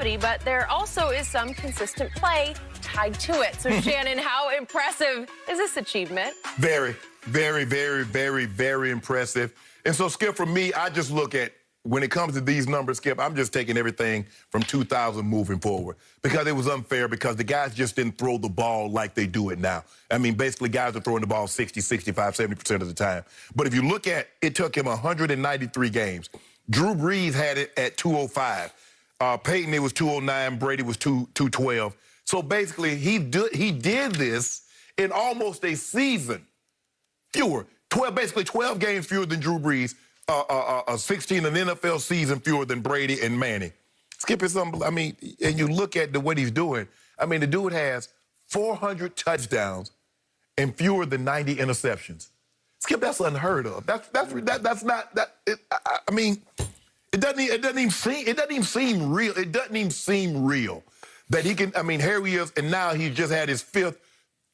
longevity, but there also is some consistent play tied to it. So, Shannon, how impressive is this achievement? Very, very, very, very, very impressive. And so, Skip, for me, I just look at, when it comes to these numbers, Skip, I'm just taking everything from 2000 moving forward because it was unfair because the guys just didn't throw the ball like they do it now. I mean, basically, guys are throwing the ball 60, 65, 70% of the time. But if you look at, it took him 193 games. Drew Brees had it at 205. Peyton, it was 209. Brady was 212. So basically, he did this in almost a season. Basically 12 games fewer than Drew Brees. 16 an NFL season fewer than Brady and Manning. Skip is I mean, and you look at what he's doing. I mean, the dude has 400 touchdowns and fewer than 90 interceptions. Skip, that's unheard of. That's not that. I mean, it doesn't even seem real. It doesn't even seem real that he can. I mean, here he is, and now he just had his 5th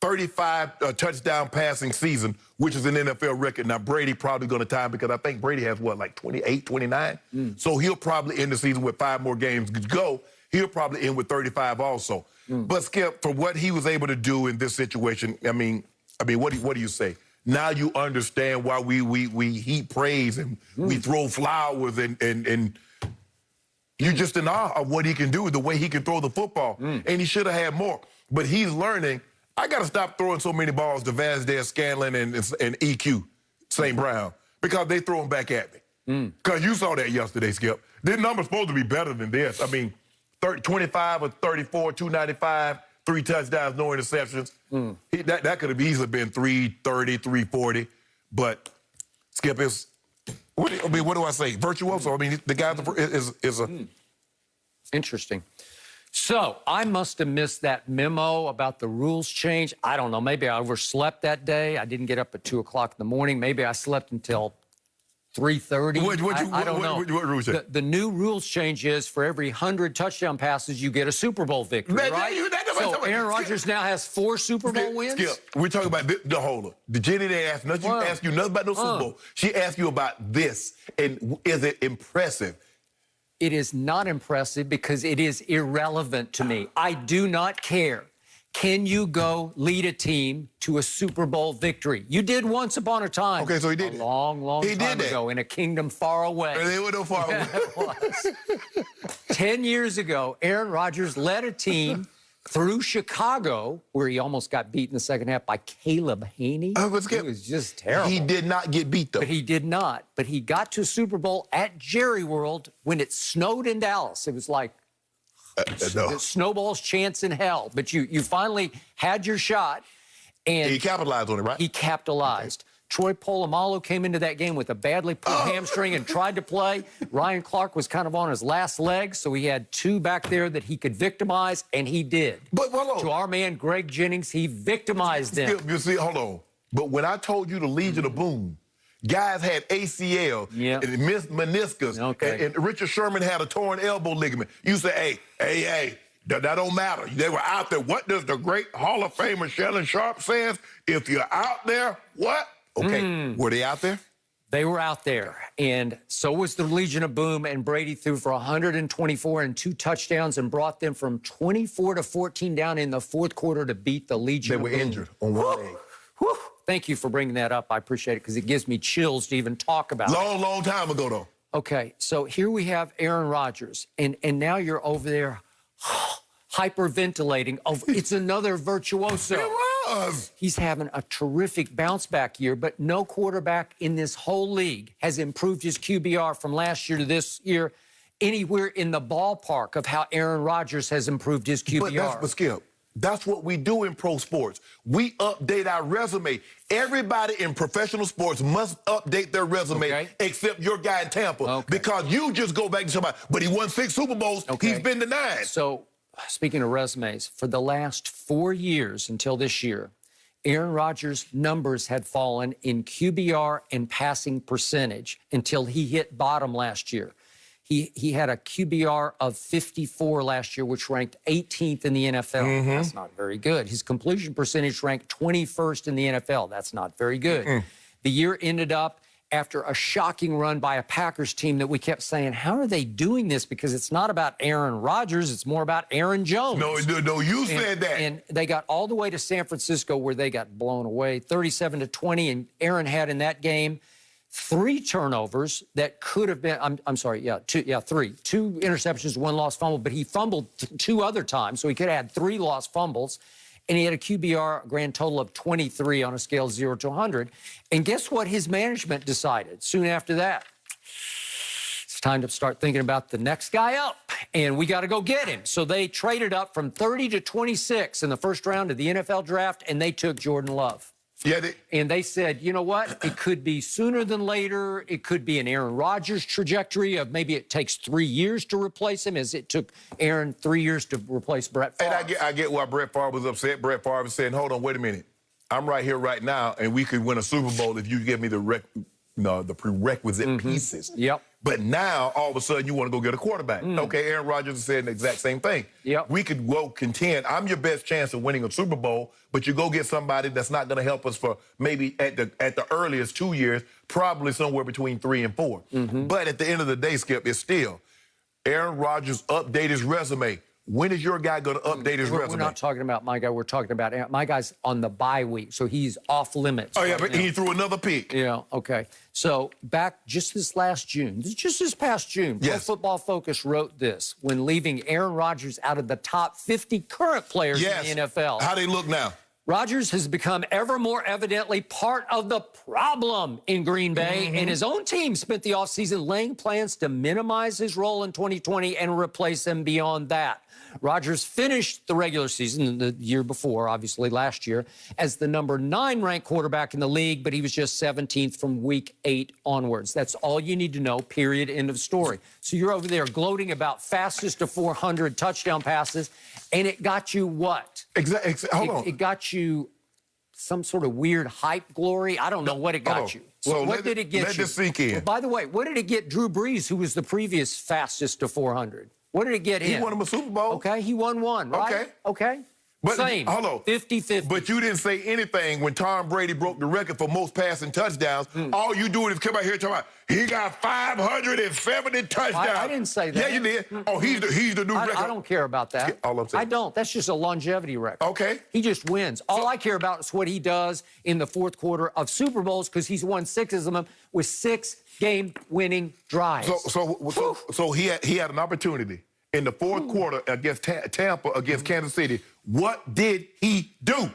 35 touchdown passing season, which is an NFL record. Now, Brady probably going to tie him because I think Brady has, what, like 28, 29? So he'll probably end the season with 5 more games to go. He'll probably end with 35 also. But, Skip, for what he was able to do in this situation, I mean, what do you say? Now you understand why we heap praise and we throw flowers and you're just in awe of what he can do, the way he can throw the football. And he should have had more. But he's learning. I got to stop throwing so many balls to Vasdale, Scanlon, and EQ, St. Brown, because they throw them back at me. Because you saw that yesterday, Skip. Their number's supposed to be better than this. I mean, 25 or 34, 295, 3 touchdowns, no interceptions. That could have easily been 330, 340. But, Skip, what do I say? Virtuoso. I mean, the guy is a... Interesting. So, I must have missed that memo about the rules change. I don't know. Maybe I overslept that day. I didn't get up at 2 o'clock in the morning. Maybe I slept until 3:30. I don't know. What rules change? The new rules change is for every 100 touchdown passes, you get a Super Bowl victory, right? So, Aaron Rodgers now has 4 Super Bowl wins? Skip, we're talking about the holder. The Jenny didn't ask you nothing about no Super Bowl. She asked you about this, and is it impressive? It is not impressive because it is irrelevant to me. I do not care. Can you go lead a team to a Super Bowl victory? You did once upon a time. Okay, so he did a long time ago in a kingdom far away. They were no far away. It was. 10 years ago, Aaron Rodgers led a team through Chicago, where he almost got beat in the second half by Caleb Haney. It was just terrible. He did not get beat, though. But he did not. But he got to Super Bowl at Jerry World when it snowed in Dallas. It was like the snowball's chance in hell. But you finally had your shot. And he capitalized on it, right? He capitalized. Troy Polamalu came into that game with a badly pulled hamstring and tried to play. Ryan Clark was kind of on his last legs, so he had 2 back there that he could victimize, and he did. But hold on. To our man, Greg Jennings, he victimized them. You see, hold on. But when I told you the Legion of Boom, guys had ACL, and meniscus, and Richard Sherman had a torn elbow ligament. You say, hey, that don't matter. They were out there. What does the great Hall of Famer Shannon Sharp says? If you're out there, what? Okay, were they out there? They were out there, and so was the Legion of Boom, and Brady threw for 124 and 2 touchdowns and brought them from 24-14 down in the 4th quarter to beat the Legion of Boom. They were injured on one leg. Thank you for bringing that up. I appreciate it because it gives me chills to even talk about it. Long time ago, though. Okay, so here we have Aaron Rodgers, and now you're over there hyperventilating. Oh, it's another virtuoso. It was. He's having a terrific bounce-back year, but no quarterback in this whole league has improved his QBR from last year to this year anywhere in the ballpark of how Aaron Rodgers has improved his QBR. But Skip, that's what we do in pro sports. We update our resume. Everybody in professional sports must update their resume except your guy in Tampa because you just go back to somebody, but he won 6 Super Bowls. He's been denied. So, speaking of resumes, for the last 4 years until this year, Aaron Rodgers' numbers had fallen in QBR and passing percentage until he hit bottom last year. He had a QBR of 54 last year, which ranked 18th in the NFL. That's not very good. His completion percentage ranked 21st in the NFL. That's not very good. The year ended up after a shocking run by a Packers team that we kept saying, how are they doing this? Because it's not about Aaron Rodgers, it's more about Aaron Jones. No, you said that. And they got all the way to San Francisco where they got blown away, 37-20, and Aaron had in that game 3 turnovers that could have been, I'm sorry, three. 2 interceptions, 1 lost fumble, but he fumbled 2 other times, so he could have had 3 lost fumbles. And he had a QBR, a grand total of 23 on a scale of 0 to 100. And guess what his management decided soon after that? It's time to start thinking about the next guy up, and we got to go get him. So they traded up from 30 to 26 in the first round of the NFL draft, and they took Jordan Love. Yeah, and they said, you know what? It could be sooner than later. It could be an Aaron Rodgers trajectory of maybe it takes 3 years to replace him, as it took Aaron 3 years to replace Brett Favre. And I get why Brett Favre was upset. Brett Favre was saying, hold on, wait a minute. I'm right here right now, and we could win a Super Bowl if you give me the prerequisite pieces. Yep. But now, all of a sudden, you want to go get a quarterback. Okay, Aaron Rodgers is saying the exact same thing. Yep. We could go contend. I'm your best chance of winning a Super Bowl, but you go get somebody that's not going to help us for maybe at the earliest 2 years, probably somewhere between 3 and 4. But at the end of the day, Skip, it's still Aaron Rodgers update his resume. When is your guy going to update his resume? We're not talking about my guy. We're talking about my guy's on the bye week, so he's off limits. Oh, yeah, but he threw another pick. Yeah, okay. So back just this last June, just this past June, yes. Pro Football Focus wrote this when leaving Aaron Rodgers out of the top 50 current players in the NFL. How they look now? Rodgers has become ever more evidently part of the problem in Green Bay, and his own team spent the offseason laying plans to minimize his role in 2020 and replace him beyond that. Rodgers finished the regular season the year before, obviously last year, as the number 9 ranked quarterback in the league, but he was just 17th from week 8 onwards. That's all you need to know, period, end of story. So you're over there gloating about fastest to 400 touchdown passes, and it got you what? Exactly. Hold on. It got you some sort of weird hype glory. I don't know what it got you. So what did it get you? Let this sink in. Well, by the way, what did it get Drew Brees, who was the previous fastest to 400? What did it get him? He won him a Super Bowl. Okay, he won one, right? Okay. But, same. Hold on. 50-50. But you didn't say anything when Tom Brady broke the record for most passing touchdowns. All you do is come out here and talk about he got 570 touchdowns. I didn't say that. Yeah, you did. Oh, he's the new record. I don't care about that. All I'm saying. I don't. That's just a longevity record. Okay. He just wins. All I care about is what he does in the fourth quarter of Super Bowls, because he's won 6 of them with 6 game-winning drives. So he had an opportunity in the fourth quarter against Tampa, against Kansas City. What did he do?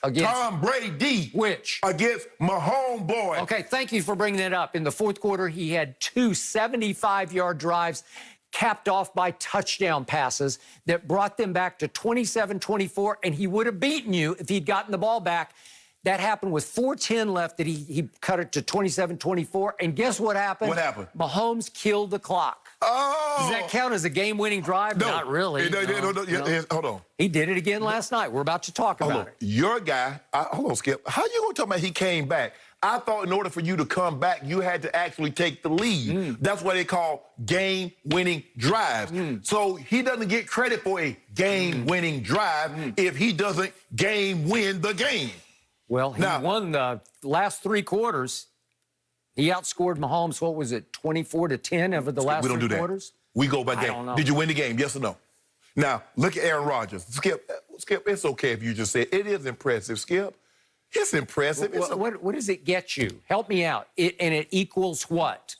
Against Tom Brady. Which? Against my homeboy. Okay, thank you for bringing it up. In the fourth quarter, he had 2 75-yard drives capped off by touchdown passes that brought them back to 27-24, and he would have beaten you if he'd gotten the ball back. That happened with 4:10 left, that he cut it to 27-24. And guess what happened? What happened? Mahomes killed the clock. Oh! Does that count as a game-winning drive? No. Not really. No. Hold on. He did it again last night. We're about to talk about it. Your guy, hold on, Skip. How you going to talk about he came back? I thought in order for you to come back, you had to actually take the lead. That's what they call game-winning drives. So he doesn't get credit for a game-winning drive if he doesn't game-win the game. Well, he won the last 3 quarters. He outscored Mahomes, what was it, 24-10 over the last 3 quarters? We go by game. I don't know. Did you win the game, yes or no? Now, look at Aaron Rodgers. Skip, it's okay if you just say it is impressive, Skip. It's impressive. What does it get you? Help me out. And it equals what?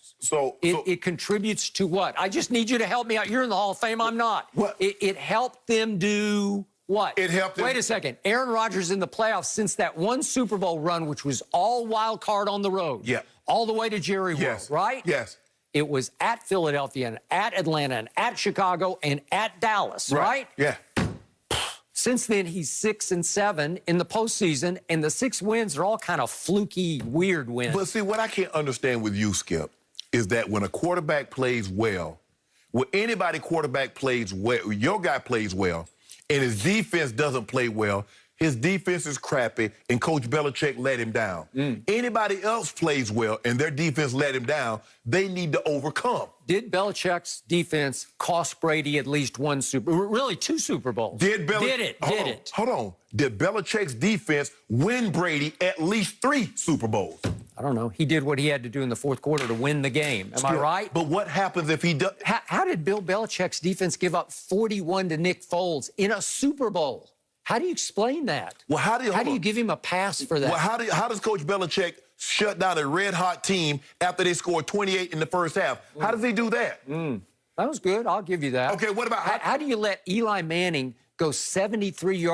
It contributes to what? I just need you to help me out. You're in the Hall of Fame. I'm not. What? It helped them do what? It helped them. Wait a second. Aaron Rodgers in the playoffs since that one Super Bowl run, which was all wild card on the road. Yeah. All the way to Jerry World, right? Yes. It was at Philadelphia and at Atlanta and at Chicago and at Dallas, right? Yeah. Since then, he's 6-7 in the postseason, and the 6 wins are all kind of fluky, weird wins. But see, what I can't understand with you, Skip, is that when a quarterback plays well, when anybody quarterback plays well, your guy plays well, and his defense doesn't play well, his defense is crappy, and Coach Belichick let him down. Anybody else plays well, and their defense let him down, they need to overcome. Did Belichick's defense cost Brady at least 2 Super Bowls? Did it? Hold on. Did Belichick's defense win Brady at least 3 Super Bowls? I don't know. He did what he had to do in the fourth quarter to win the game. Am I right? But what happens if he does? How did Bill Belichick's defense give up 41 to Nick Foles in a Super Bowl? How do you explain that? Well, how do you give him a pass for that? Well, how does Coach Belichick shut down a red-hot team after they scored 28 in the first half? How does he do that? That was good. I'll give you that. Okay, what about... How do you let Eli Manning go 73 yards?